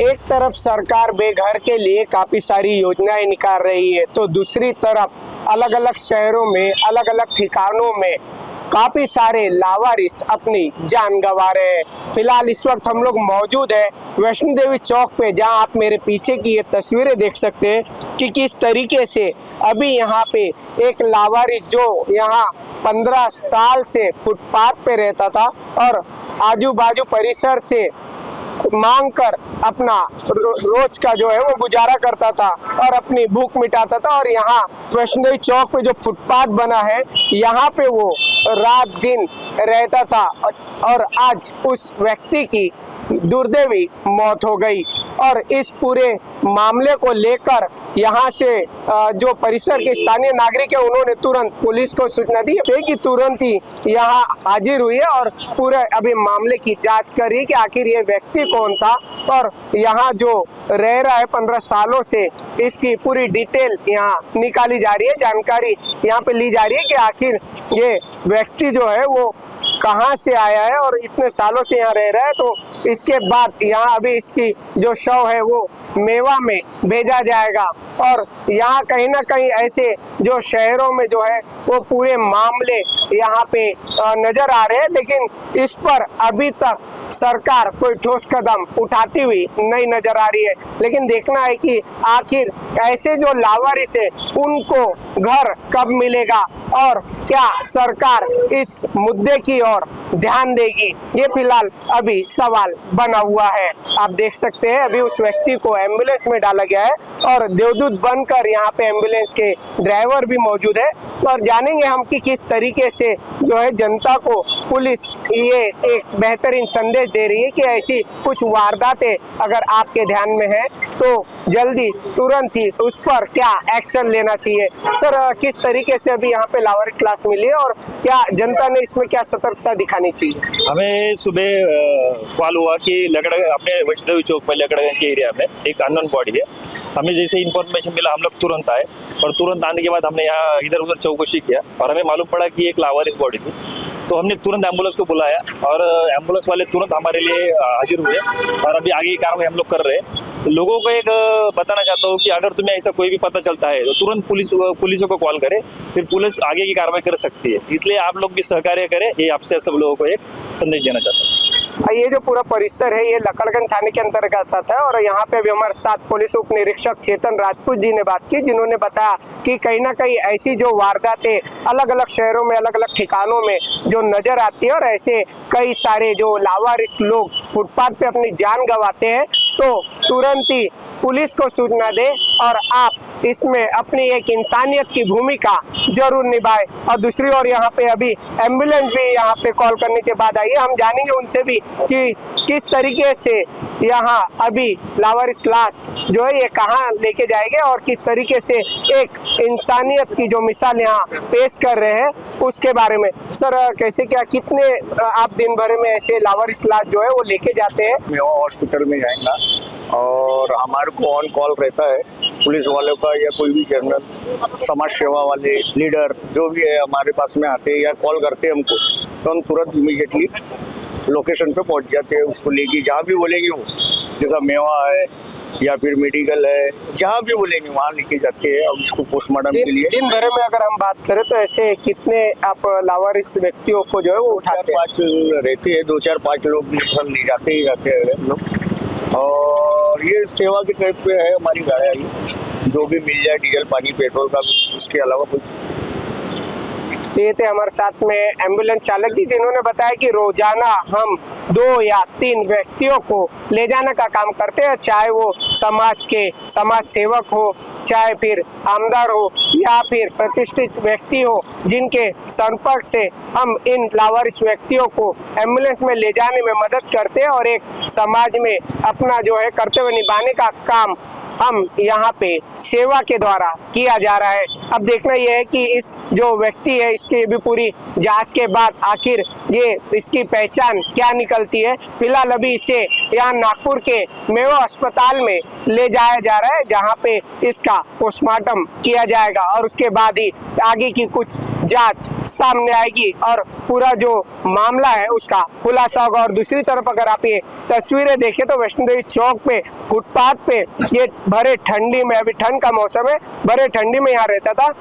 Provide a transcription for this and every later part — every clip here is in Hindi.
एक तरफ सरकार बेघर के लिए काफी सारी योजनाएं निकाल रही है, तो दूसरी तरफ अलग अलग शहरों में अलग अलग ठिकानों में काफी सारे लावारिस अपनी जान गंवा रहे हैं। फिलहाल इस वक्त हम लोग मौजूद है वैष्णो देवी चौक पे, जहां आप मेरे पीछे की ये तस्वीरें देख सकते हैं कि किस तरीके से अभी यहाँ पे एक लावारिस जो यहाँ 15 साल से फुटपाथ पे रहता था और आजू बाजू परिसर से मांग कर अपना रोज का जो है वो गुजारा करता था और अपनी भूख मिटाता था, और यहाँ वैष्णो देवी चौक पे जो फुटपाथ बना है यहाँ पे वो रात दिन रहता था और आज उस व्यक्ति की दुर्दैवी मौत हो गई। और इस पूरे मामले को लेकर यहाँ से जो परिसर के स्थानीय नागरिक है उन्होंने तुरंत पुलिस को सूचना दी है कि तुरंत ही यहाँ हाजिर हुई है और पूरे अभी मामले की जांच कर रही है कि आखिर ये व्यक्ति कौन था और यहाँ जो रह रहा है 15 सालों से, इसकी पूरी डिटेल यहाँ निकाली जा रही है, जानकारी यहाँ पे ली जा रही है कि आखिर ये व्यक्ति जो है वो कहाँ से आया है और इतने सालों से यहाँ रह रहा है। तो इसके बाद यहाँ अभी इसकी जो शव है वो मेवा में भेजा जाएगा और यहाँ कहीं ना कहीं ऐसे जो शहरों में जो है वो पूरे मामले यहाँ पे नजर आ रहे हैं, लेकिन इस पर अभी तक सरकार कोई ठोस कदम उठाती हुई नहीं नजर आ रही है। लेकिन देखना है कि आखिर ऐसे जो लावारिस है उनको घर कब मिलेगा और क्या सरकार इस मुद्दे की ओर ध्यान देगी, ये फिलहाल अभी सवाल बना हुआ है। आप देख सकते हैं अभी उस व्यक्ति को एम्बुलेंस में डाला गया है और देवदूत बनकर यहाँ पे एम्बुलेंस के ड्राइवर भी मौजूद है और जानेंगे हम कि किस तरीके से जो है जनता को पुलिस ये एक बेहतरीन संदेश दे रही है कि ऐसी कुछ वारदातें अगर आपके ध्यान में है तो जल्दी तुरंत ही उस पर क्या एक्शन लेना चाहिए। सर, किस तरीके से अभी यहाँ पे लावारिस क्लास मिली है और क्या जनता ने इसमें क्या सतर्कता दिखानी चाहिए? हमें सुबह कॉल हुआ कि अपने वैष्णो देवी चौक में लकड़गंज के एरिया में एक अननोन बॉडी है। हमें जैसे इन्फॉर्मेशन मिला हम लोग तुरंत आए और तुरंत आने के बाद हमने यहाँ इधर उधर चौकसी किया और हमें मालूम पड़ा कि एक लावारिस बॉडी थी। तो हमने तुरंत एम्बुलेंस को बुलाया और एम्बुलेंस वाले तुरंत हमारे लिए हाजिर हुए और अभी आगे की कार्रवाई हम लोग कर रहे हैं। लोगों को एक बताना चाहता हूँ कि अगर तुम्हें ऐसा कोई भी पता चलता है तो तुरंत पुलिसों को कॉल करें, फिर पुलिस आगे की कार्रवाई कर सकती है। इसलिए आप लोग भी सहकार्य करें, ये आपसे सब लोगों को एक संदेश देना चाहता हूँ। ये जो पूरा परिसर है ये लकड़गंज थाने के अंतर्गत आता है और यहाँ पे भी हमारे साथ पुलिस उप निरीक्षक चेतन राजपूत जी ने बात की, जिन्होंने बताया कि कहीं ना कहीं ऐसी जो वारदातें अलग अलग शहरों में अलग अलग ठिकानों में जो नजर आती है और ऐसे कई सारे जो लावारिस लोग फुटपाथ पे अपनी जान गंवाते हैं, तो तुरंत ही पुलिस को सूचना दे और आप इसमें अपनी एक इंसानियत की भूमिका जरूर निभाए। और दूसरी ओर यहाँ पे अभी एम्बुलेंस भी यहाँ पे कॉल करने के बाद आई है, हम जानेंगे उनसे भी कि किस तरीके से यहाँ अभी लावारिस क्लास जो है ये कहाँ लेके जाएंगे और किस तरीके से एक इंसानियत की जो मिसाल यहाँ पेश कर रहे हैं उसके बारे में। सर, कैसे क्या कितने आप दिन भर में ऐसे लावारिस क्लास जो है वो लेके जाते हैं? मैं हॉस्पिटल में जाएगा और हमारे को ऑन कॉल रहता है पुलिस वालों का या कोई भी जनरल समाज सेवा वाले लीडर जो भी है हमारे पास में आते हैं या कॉल करते हैं हमको, तो हम तुरंत इमीडिएटली लोकेशन पे पहुंच जाते हैं। उसको लेके जहाँ भी बोलेंगे वो, जैसा मेवा है या फिर मेडिकल है, जहाँ भी बोलेंगे वहाँ लेके जाते हैं और उसको पोस्टमार्टम के लिए। दिन भर में अगर हम बात करें तो ऐसे कितने आप लावारिस व्यक्तियों को जो है वो उठाते हैं? 4-5 रहते हैं, 2-4-5 लोग ले जाते ही जाते हैं हम लोग। और ये सेवा के टाइप पे है हमारी गाड़ी, जो भी मिल जाए डीजल पानी पेट्रोल का, उसके अलावा कुछ। तो ये थे हमारे साथ में एम्बुलेंस चालक जी, जिन्होंने बताया कि रोजाना हम 2 या 3 व्यक्तियों को ले जाने का काम करते हैं, चाहे वो समाज के समाज सेवक हो, चाहे फिर आमदार हो या फिर प्रतिष्ठित व्यक्ति हो, जिनके संपर्क से हम इन लावारिस व्यक्तियों को एम्बुलेंस में ले जाने में मदद करते हैं और एक समाज में अपना जो है कर्तव्य निभाने का काम हम यहाँ पे सेवा के द्वारा किया जा रहा है। अब देखना यह है कि इस जो व्यक्ति है इसकी भी पूरी जांच के बाद आखिर ये इसकी पहचान क्या निकलती है। फिलहाल अभी इसे यहाँ नागपुर के मेवा अस्पताल में ले जाया जा रहा है, जहाँ पे इसका उसका पोस्टमार्टम किया जाएगा और उसके बाद ही आगे की कुछ जांच सामने आएगी और पूरा जो मामला है उसका खुलासा होगा। और दूसरी तरफ अगर आप ये तस्वीरें देखें तो वैष्णो देवी चौक पे फुटपाथ पे ये भरे ठंडी में, अभी ठंड का मौसम है, भरे ठंडी में यहाँ रहता था,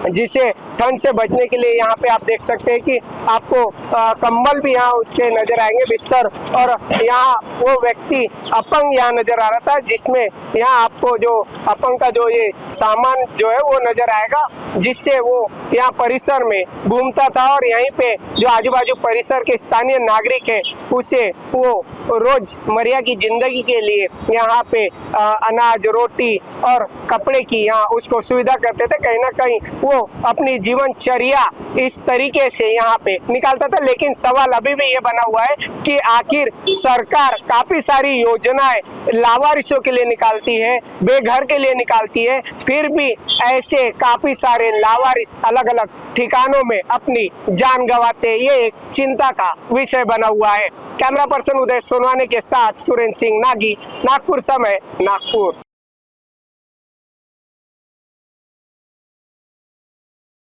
जिसे ठंड से बचने के लिए यहाँ पे आप देख सकते हैं कि आपको कंबल भी यहाँ उसके नजर आएंगे, बिस्तर, और यहाँ वो व्यक्ति अपंग यहाँ नजर आ रहा था, जिसमें यहाँ आपको जो अपंग का जो ये सामान जो है वो नजर आएगा, जिससे वो यहाँ परिसर में घूमता था और यहीं पे जो आजू बाजू परिसर के स्थानीय नागरिक है उसे वो रोजमर्रा की जिंदगी के लिए यहाँ पे अनाज, रोटी और कपड़े की यहाँ उसको सुविधा करते थे। कहीं ना कहीं वो अपनी जीवनचर्या इस तरीके से यहाँ पे निकालता था। लेकिन सवाल अभी भी ये बना हुआ है कि आखिर सरकार काफी सारी योजनाएं लावारिसों के लिए निकालती है, बेघर के लिए निकालती है, फिर भी ऐसे काफी सारे लावारिस अलग अलग ठिकानों में अपनी जान गंवाते हैं। ये एक चिंता का विषय बना हुआ है। कैमरा पर्सन उदय सोनवाने के साथ सुरेंद्र सिंह नागी, नागपुर समय, नागपुर।